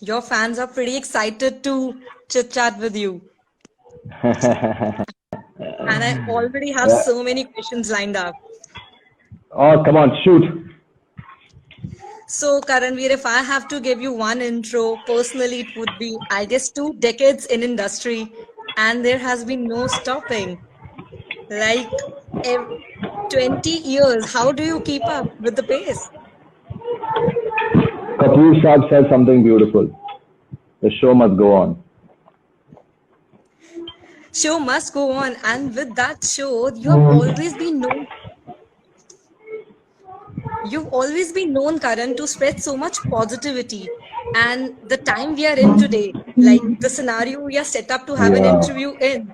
Your fans are pretty excited to chit chat with you. And I already have Yeah. so many questions lined up. Oh, come on, shoot. So, Karanveer, if I have to give you one intro, personally, it would be, I guess, 2 decades in industry, and there has been no stopping. Like ev- 20 years, how do you keep up with the pace? Kapoor Saab said something beautiful. The show must go on. Show must go on, and with that show, you've always been known, Karan, to spread so much positivity. And the time we are in today, like the scenario we are set up to have an Yeah. interview in,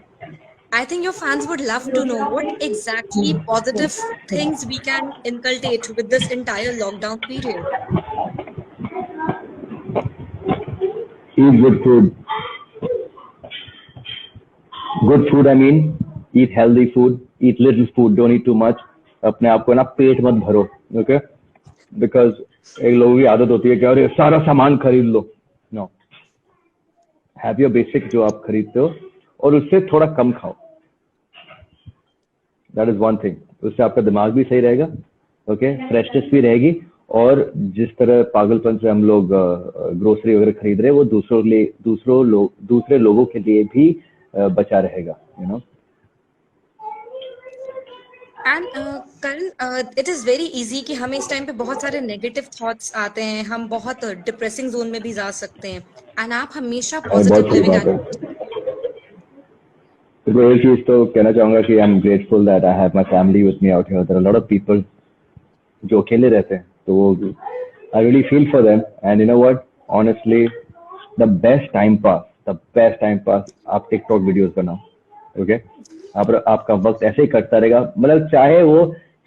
I think your fans would love to know what exactly positive things we can inculcate with this entire lockdown period. Eat good food. Good food, I mean. Eat healthy food. Eat little food. Don't eat too much. अपने आप को ना पेट मत भरो. Okay? Because एक लोगों की आदत होती है कि अरे सारा सामान खरीद लो. No. Have your basic जो आप खरीदते हो और उससे थोड़ा कम खाओ. That is one thing. उससे आपका दिमाग भी सही रहेगा. ओके, फ्रेशनेस भी रहेगी. और जिस तरह पागलपन से हम लोग ग्रोसरी वगैरह खरीद रहे हैं वो दूसरे लोगों के लिए भी बचा रहेगा, you know. And Karan, it is very easy कि हमें इस टाइम पे बहुत सारे नेगेटिव थॉट्स आते हैं, हम बहुत डिप्रेसिंग जोन में भी जा सकते हैं, एंड आप हमेशा बहुत पॉजिटिव सही लिविंग बात है. एडवोकेट। तो एक चीज तो कहना चाहूंगा कि I am grateful that I have my family with me out here. There are lot of people जो अकेले रहते हैं, तो वो I really feel for them. And you know what, honestly the best time pass आप TikTok videos बनाओ. Okay, आप आपका वक्त ऐसे ही कटता रहेगा. मतलब चाहे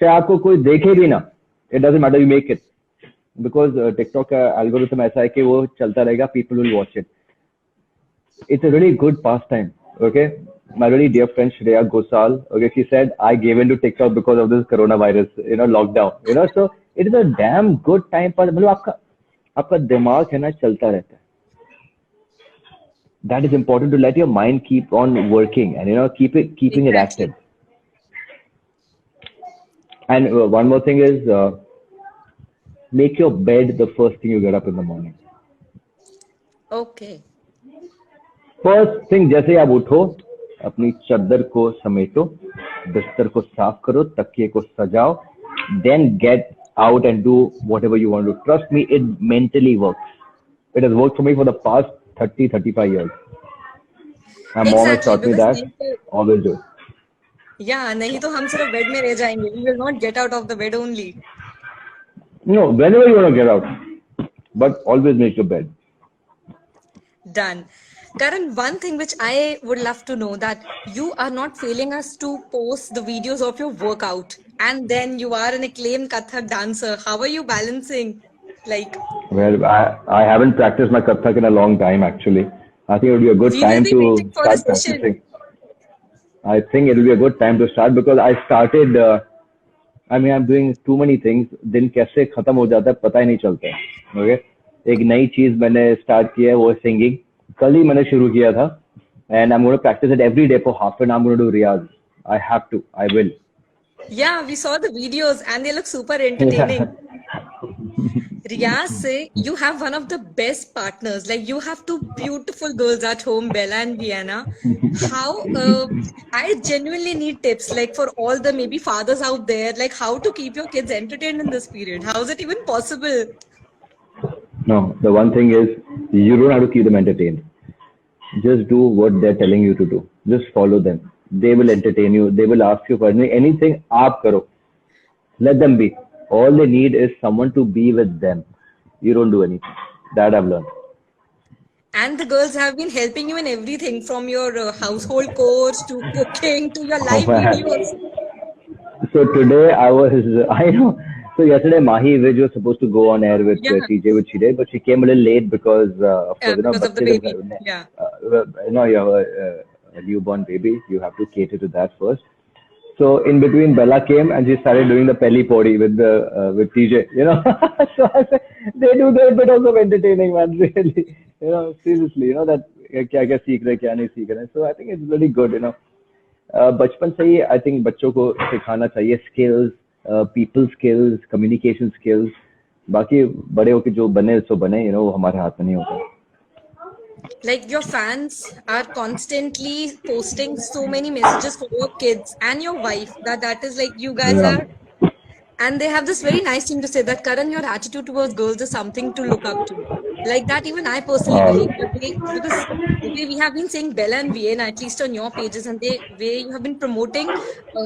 आपको कोई देखे भी ना, it doesn't matter, you make it. Because TikTok का एल्गोरिथम ऐसा है कि वो चलता रहेगा. People will watch it. It's a really good pastime. Okay, my really dear friend Shreya Gosal. Okay, she said I gave into TikTok because of this coronavirus, lockdown. So it is a damn good time pass. मतलब आपका आपका दिमाग है ना चलता रहता है. That is important to let your mind keep on working and keeping it Exactly. active. And one more thing is make your bed the first thing you get up in the morning. Okay. First thing जैसे ही आप उठो, अपनी चादर को समेटो, बिस्तर को साफ करो, तकिए को सजाओ, then get out and do whatever you want to. Trust me, it mentally works. It has worked for me for the past 35 years. My mom has Exactly, taught me because that. नहीं तो, Always do it. या नहीं तो हम सिर्फ bed में रह जाएंगे. We will not get out of the bed only. Whenever you want to get out, but always make your bed. Done. Karan, one thing which I would love to know, that you are not failing us to post the videos of your workout, and then you are an acclaimed Kathak dancer. How are you balancing? Like, Well, I haven't practiced my Kathak in a long time, actually. I think it would be a good we will time be waiting to for the start session. practicing. I think it will be a good time to start because I started. I mean, I'm doing too many things. दिन कैसे खत्म हो जाता है पता ही नहीं चलता है. Okay? एक नई चीज मैंने स्टार्ट किया है, वो सिंगिंग. कल ही मैंने शुरू किया था. And I'm going to practice it every day for half an hour. I'm going to do riyaz. I have to. I will. Yeah, we saw the videos and they look super Yeah. entertaining. Riyaz say you have one of the best partners. Like, you have two beautiful girls at home, Bella and Vienna. How I genuinely need tips, like for all the maybe fathers out there, like how to keep your kids entertained in this period. How is it even possible? No, the one thing is you don't have to keep them entertained. Just do what they're telling you to do. Just follow them. They will entertain you. They will ask you for anything. आप करो. Let them be. All they need is someone to be with them. You don't do anything. That I've learned. And the girls have been helping you in everything, from your household chores to cooking to your Oh live man. videos. So today I was, I know. So yesterday Mahi Vij was supposed to go on air with Yeah, TJ, which she did, but she came a little late because, of course, because of the बच्चे जब baby. घर में, Yeah. you have a newborn baby, you have to cater to that first. So in between, Bella came and she started doing the pelly podi with TJ. So I said, they do their bit also of entertaining, man. Really. seriously, that क्या क्या सीख रहे हैं क्या नहीं सीख रहे हैं. So I think it's really good. बचपन से ही आई थिंक बच्चों को सिखाना चाहिए skills, people skills, communication skills. बाकी बड़े होके जो बने सो बने, वो हमारे हाथ में नहीं होता. Like your fans are constantly posting so many messages for your kids and your wife that is like you guys Yeah. are, and they have this very nice thing to say that Karan, your attitude towards girls is something to look up to. Like that, even I personally believe that because the way we have been saying Bella and Vienna, at least on your pages, and the way you have been promoting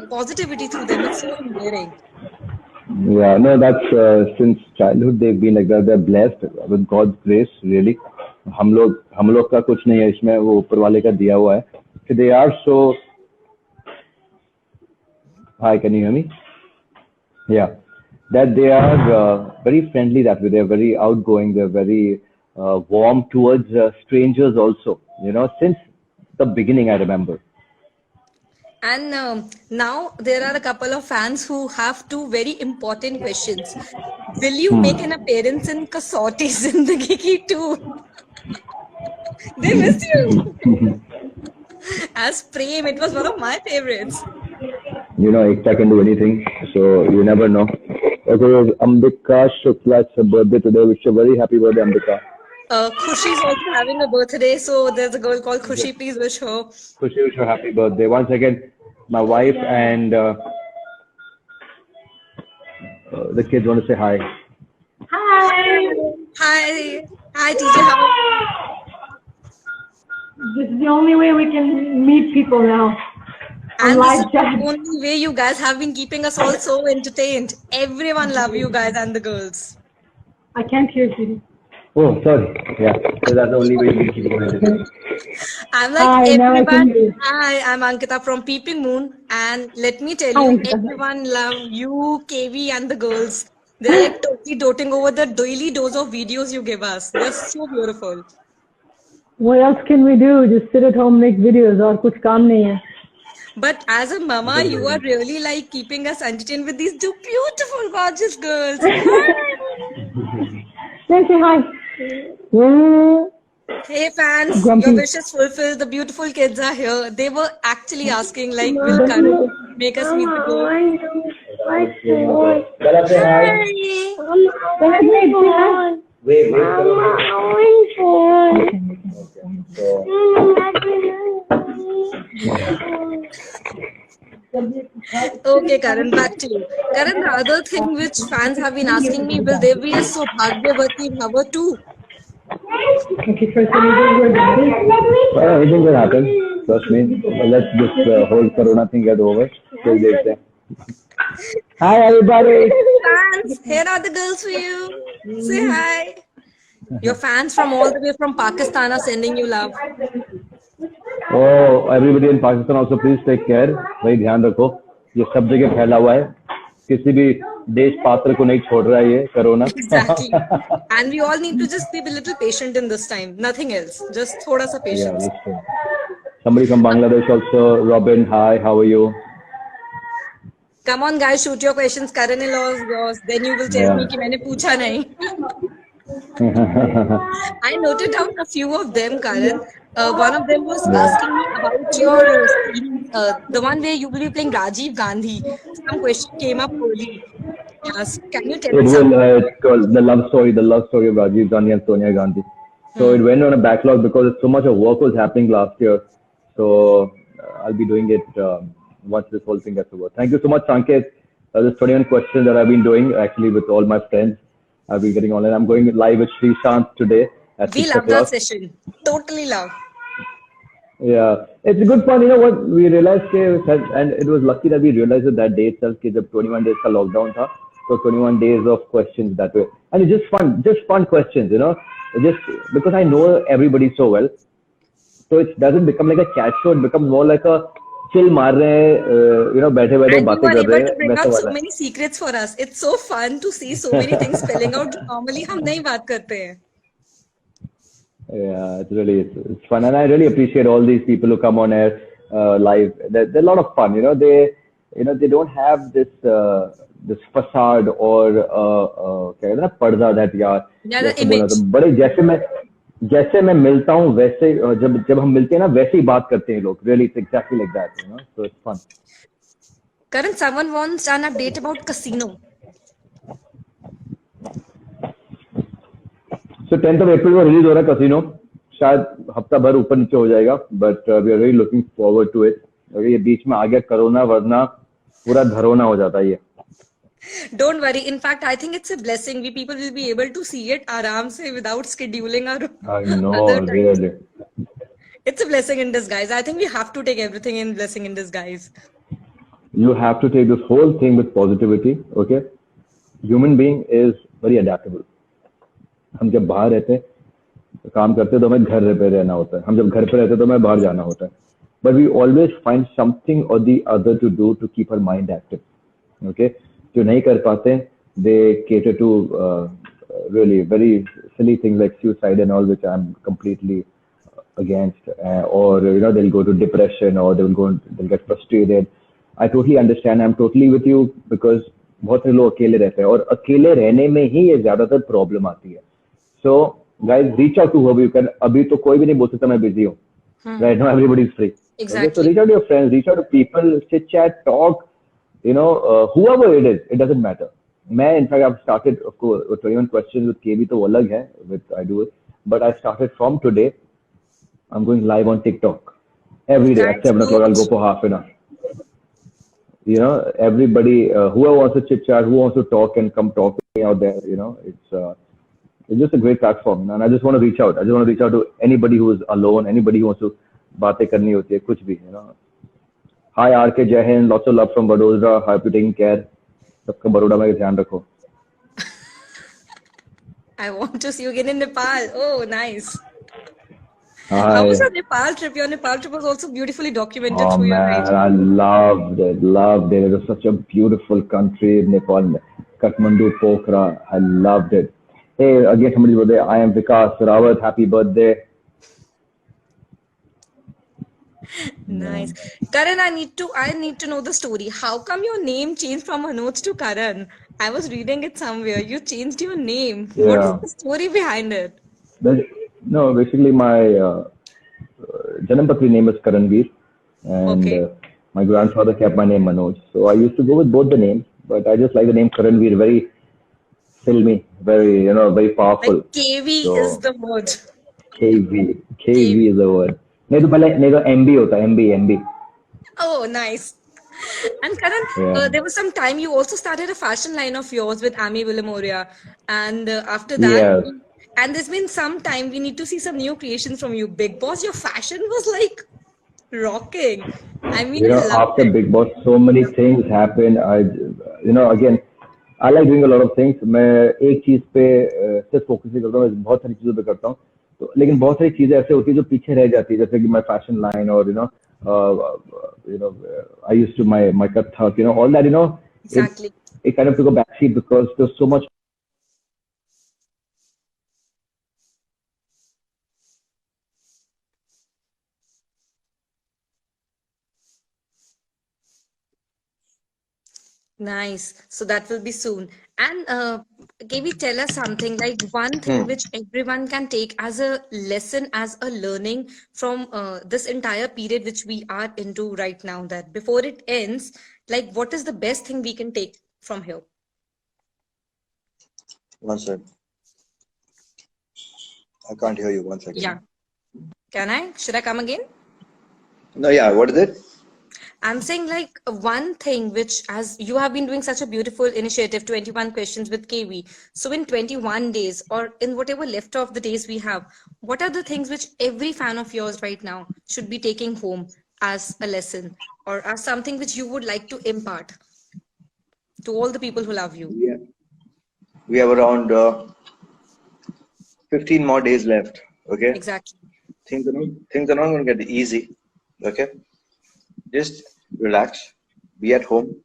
positivity through them, it's so endearing. Yeah, no, that's since childhood they've been like that. They're blessed with God's grace, really. हम लोग का कुछ नहीं है इसमें, वो ऊपर वाले का दिया हुआ है. So they are so. Hi, can you hear me? Yeah, that they are very friendly that way. They're very outgoing. They're very warm towards strangers also. Since the beginning, I remember. And now there are a couple of fans who have two very important questions. Will you make an appearance in Kasauti Zindagi Ki 2? They miss you. As Prem, it was one of my favorites. Ekta can do anything, so you never know. Okay, Ambika Shukla's birthday today. Wish you a very happy birthday, Ambika. Khushi is also having a birthday, so there's a girl called Khushi. Please wish her. Khushi, wish her happy birthday. Once again, my wife and the kids want to say hi. Hi, TJ. How? This is the only way we can meet people now. And live this is chat. the only way you guys have been keeping us all so entertained. Everyone love you guys and the girls. I can't hear you. Oh, sorry. Yeah, so that's the only way we keep going. I'm like, Hi, now I can everyone. hear you. Hi, I'm Ankita from Peeping Moon, and let me tell Hi, you, Ankita. everyone love you, KV, and the girls. They're like totally doting over the daily dose of videos you give us. They're so beautiful. What else can we do? Just sit at home, make videos, और कुछ काम नहीं है. But as a mama, you are really like keeping us entertained with these two beautiful, gorgeous girls. Then say hi. Hey fans, Grumpy. your wish is fulfilled. The beautiful kids are here. They were actually asking like, will Karan make us meet the girls? Bella, say hi. Wait. Okay, Karan, back to you. Karan, the other thing which fans have been asking me, will there be a Saubhagyavati Bhava too? Okay, first let me do your Well, anything can happen. Trust me. Let's just whole Corona thing get over. Till they say. Hi, everybody. Fans, here are the girls for you. Say hi. Your fans from all the way from Pakistan are sending you love. Oh, everybody in Pakistan also please take care. भाई ध्यान रखो. ये सब जगह फैला हुआ है. किसी भी देश पात्र को नहीं छोड़ रहा है ये corona. Exactly. And we all need to just be a little patient in this time. Nothing else. Just thoda sa Yeah, patience. that's true. Somebody from Bangladesh also. Robin, hi, how are you? Come on, guys, shoot your questions. Karan is yours. Then you will tell me Yeah. कि मैंने पूछा नहीं. I noted down a few of them, Karan. One of them was asking me about your scene, the one where you will be playing Rajiv Gandhi. Some question came up early. Yes. Can you tell It me will, something? it's called the love story of Rajiv Gandhi and Sonia Gandhi. So it went on a backlog because so much of work was happening last year. So I'll be doing it once this whole thing gets over. Thank you so much, Sanket. There's 21 questions that I've been doing actually with all my friends. I've been getting online. I'm going live with Srishant today at We 6 love that o'clock. session. Totally love. Yeah, it's a good fun. You know what we realized, and it was lucky that we realized that day itself, कि जब 21 days का lockdown था, so 21 days of questions that way, and it's just fun questions, just because I know everybody so well, so it doesn't become like a chat show. It becomes more like a chill मार रहे हैं, बैठे बैठे And you बातें are कर रहे able to हैं, bring वैसा out so वाला. many secrets for us. It's so fun to see so many things spilling out. Normally हम नहीं बात करते हैं. Yeah, it's fun, and I really appreciate all these people who come on air live. They're a lot of fun. They don't have this facade or क्या कहते हैं ना पर्दा that यार Yeah, the जैसे बोला image. तो बड़े जैसे मैं जैसे मैं मिलता हूँ वैसे, जब जब हम मिलते हैं ना वैसे ही बात करते हैं लोग. Really, it's exactly like that, you know. So it's fun. Karan, someone wants an update about casino. So 10th of April को रिलीज हो रहा है कसिनो. शायद हफ्ता भर ऊपर नीचे हो जाएगा, but we are really looking forward to it. अगर ये बीच में आ गया कोरोना, वरना पूरा धरोना हो जाता है ये. Don't worry. In fact, I think it's a blessing. We people will be able to see it aram se without scheduling our I know, other times. really. It's a blessing in disguise. I think we have to take everything in blessing in disguise. You have to take this whole thing with positivity, okay? Human being is very adaptable. हम जब बाहर रहते हैं, काम करते हैं तो हमें घर पे रहना होता है. हम जब घर पे रहते हैं तो हमें बाहर जाना होता है. But we always find something or the other to do to keep our mind active, okay? जो नहीं कर पाते, they cater to really very silly things like suicide and all, which I'm completely against, or you know, they'll go to depression, or they'll get frustrated. I totally understand. I'm totally with you, because बहुत से लोग अकेले रहते हैं, और अकेले रहने में ही ये ज्यादातर प्रॉब्लम आती है. So guys, reach out to whoever you can. अभी तो कोई भी नहीं बोल सकता मैं busy हूँ. Right now everybody is free. Exactly. Okay? So reach out to your friends, reach out to people, chit chat, talk. You know, whoever it is, it doesn't matter. मैं in fact I've started, of course, 21 questions with KB तो वो अलग है, with I do it, but I started from today. I'm going live on TikTok every day at 7 o'clock. I'll go for half an hour. You know, everybody, whoever wants to chit chat, who wants to talk, can come talk to me out there. You know, it's just a great platform, and I just want to reach out. I just want to reach out to anybody who is alone, anybody who wants to बातें करनी होती है, कुछ भी, you know. Hi RK, Jai Hind, lots of love from Vadodara. Hope you're taking care. सबका बड़ोड़ा में ध्यान रखो. I want to see you again in Nepal. Oh, nice. Hi. How was your Nepal trip? Your Nepal trip was also beautifully documented Oh through your man, IG. I loved it. Loved it. It was such a beautiful country, Nepal. Kathmandu, Pokhara. I loved it. Hey, again, somebody's birthday. I am Vikas Rawat. Happy birthday. Nice. Karan, I need to know the story. How come your name changed from Manoj to Karan? I was reading it somewhere. You changed your name. What is Yeah. the story behind it? No, basically my Janampatri name is Karanveer, and Okay. my grandfather kept my name Manoj. So I used to go with both the names, but I just like the name Karanveer. Very filmy, very, you know, very powerful. Like KV So is the word. KV is the word. नहीं तो MB होता है, MB. Oh, nice. And Karan, Yeah. there was some time you also started a fashion line of yours with Ami Villamoria, and after that, Yes. and there's been some time we need to see some new creations from you. Big Boss, your fashion was like rocking. I mean, You know, I loved after it. Big Boss, so many things happen. You know, again, I like doing a lot of things. मैं एक चीज पे सिर्फ focus नहीं करता हूँ, मैं बहुत सारी चीजों पे करता हूँ. तो लेकिन बहुत सारी चीजें ऐसे होती है जो पीछे रह जाती है, जैसे कि my fashion line, और I used to my Kathak, you know, all that, you know, Exactly. it kind of took a backseat because there's so much. Nice. So that will be soon. And can we tell us something like one thing which everyone can take as a lesson, as a learning from this entire period which we are into right now, that before it ends, like what is the best thing we can take from here? One second. I can't hear you. 1 second. Yeah. Can I? Should I come again? No, yeah. What is it? I'm saying like one thing which, as you have been doing such a beautiful initiative, 21 questions with KV. So in 21 days, or in whatever left of the days we have, what are the things which every fan of yours right now should be taking home as a lesson, or as something which you would like to impart to all the people who love you? Yeah. We have around 15 more days left. Okay. Exactly. Things are not going to get easy. Okay. Just relax. Be at home.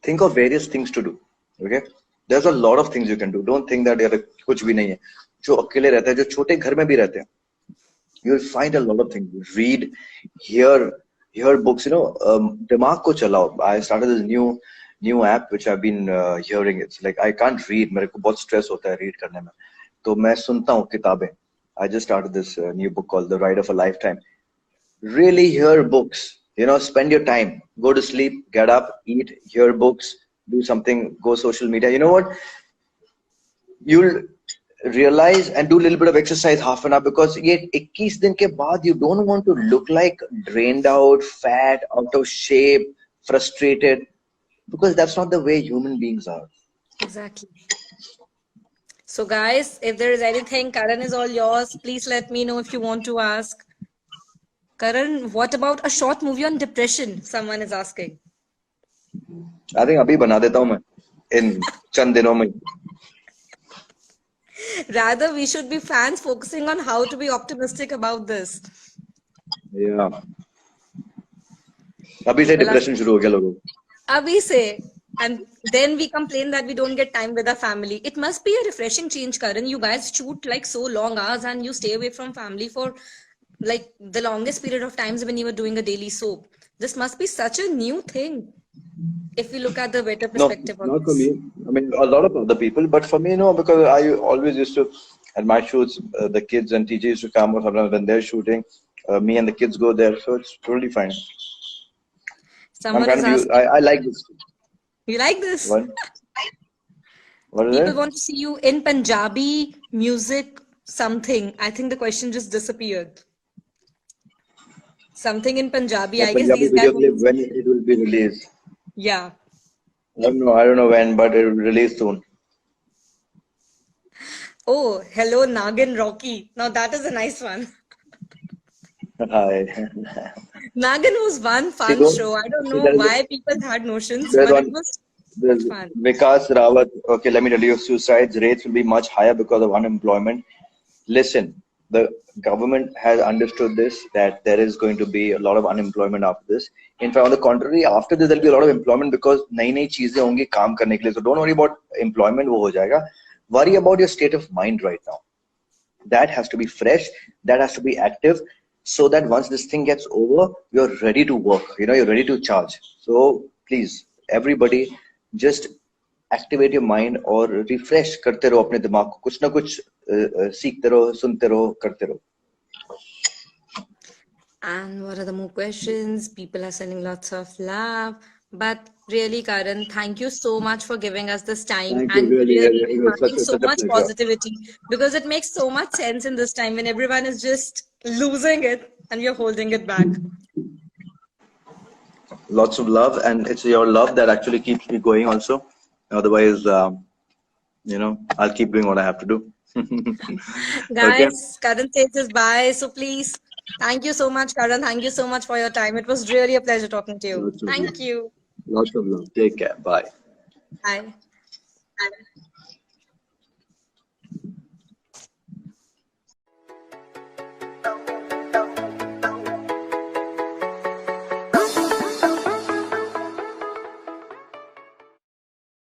Think of various things to do. Okay. There's a lot of things you can do. Don't think that यार कुछ भी नहीं है. जो अकेले रहते हैं, जो छोटे घर में भी रहते हैं, you will find a lot of things. Read, hear books. You know, दिमाग को चलाओ. I started this new app which I've been hearing. It's like I can't read. मेरे को बहुत stress होता है read करने में. तो मैं सुनता हूँ किताबें. I just started this new book called The Ride of a Lifetime. Really hear books. You know, spend your time. Go to sleep, get up, eat, hear books, do something, go social media. You know what? You'll realize and do a little bit of exercise half an hour, because ye 21 din ke baad you don't want to look like drained out, fat, out of shape, frustrated, because that's not the way human beings are. Exactly. So guys, if there is anything, Karan is all yours. Please let me know if you want to ask. Karan, what about a short movie on depression? Someone is asking. I think abhi bana deta hu main in chand dinon mein. Rather, we should be fans focusing on how to be optimistic about this. Yeah. Abhi se Well, depression shuru ho gaya logo. Abhi say, and then we complain that we don't get time with our family. It must be a refreshing change, Karan. You guys shoot like so long hours and you stay away from family for like the longest period of times when you were doing a daily soap. This must be such a new thing if we look at the better No, perspective of not for this. me. I mean, a lot of other people, but for me, no, because I always used to, at my shoots, the kids and TJ used to come, or sometimes when they're shooting, me and the kids go there, so it's totally fine. I'm Someone kind is of used, asking, I like this. you like this? What? What is People it? want to see you in Punjabi music something. I think the question just disappeared. Something in Punjabi. Yeah, I guess Punjabi these guys video clip, want to when see. it will be released. Yeah. I don't know when, but it will release soon. Oh, hello, Nagin Rocky. Now that is a nice one. Hi. Nagin was one See, fun show. I don't see, know why people had notions, there's but it one, was there's fun. Vikas Rawat. Okay, let me tell you, suicide rates will be much higher because of unemployment. Listen, the government has understood this, that there is going to be a lot of unemployment after this. In fact, on the contrary, after this, there'll be a lot of employment because नई चीजें होंगी काम करने के लिए. So don't worry about employment, वो हो जाएगा. Worry about your state of mind right now. That has to be fresh, that has to be active, so that once this thing gets over, you're ready to work, you know, you're ready to charge. So please, everybody, just activate your mind और refresh करते रहो अपने दिमाग को, कुछ ना कुछ सीखते रहो, सुनते रहो, करते रहो. And what are the more questions? People are sending lots of love. But really, Karan, thank you so much for giving us this time Thank you, and really, really really. It was imparting so such a much pleasure. positivity, because it makes so much sense in this time when everyone is just losing it and we're holding it back. Lots of love, and it's your love that actually keeps me going also. Otherwise, you know, I'll keep doing what I have to do. Okay. Guys, Karan says his bye. So please, thank you so much, Karan. Thank you so much for your time. It was really a pleasure talking to you. Lots of love. Thank you. Lots of love. Take care. Bye. Bye.